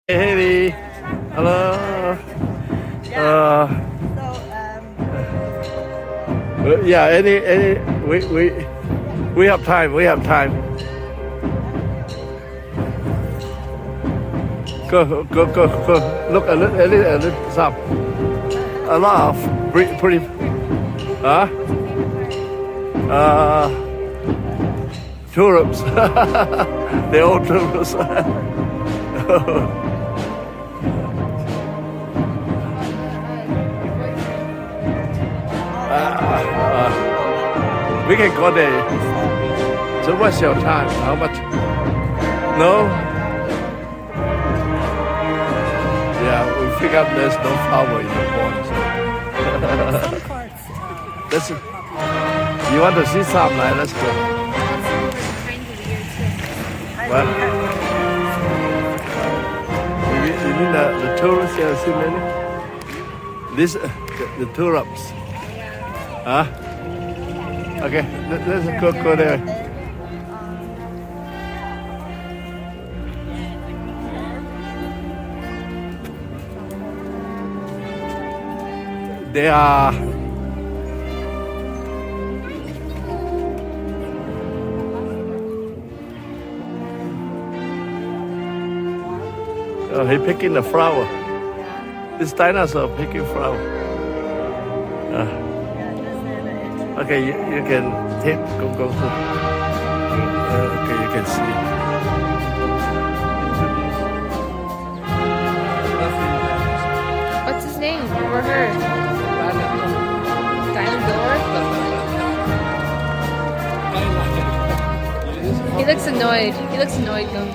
Hey, hello. Yeah. Yeah. Any. We have time. We have time. Go. Look a little up. A lot of pretty. Huh? Tulips. The old tulips. We can go there. So what's your time? How much? No? Yeah, we figured out there's no flower in the pond. Some parts. Let's, you want to see some? Like, let's go. What? You mean the tulips? You see many? This, the tulips. Huh? Okay, let's go there. They are he picking the flower. This dinosaur picking flower. Okay, you can take go through. Okay, you can see. What's his name? Or her? Dinosaur? He looks annoyed. He looks annoyed, Gung.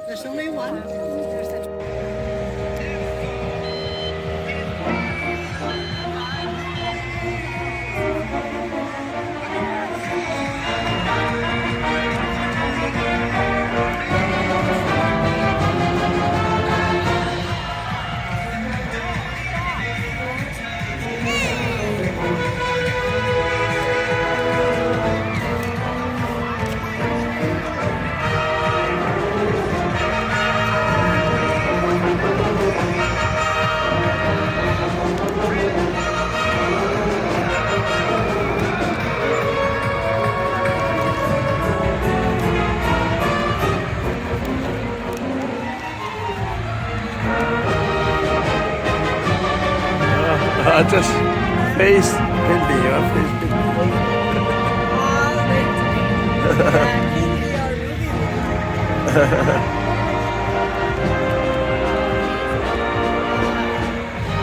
There's only one. Just face Hindi, face Hindi. Hindi are really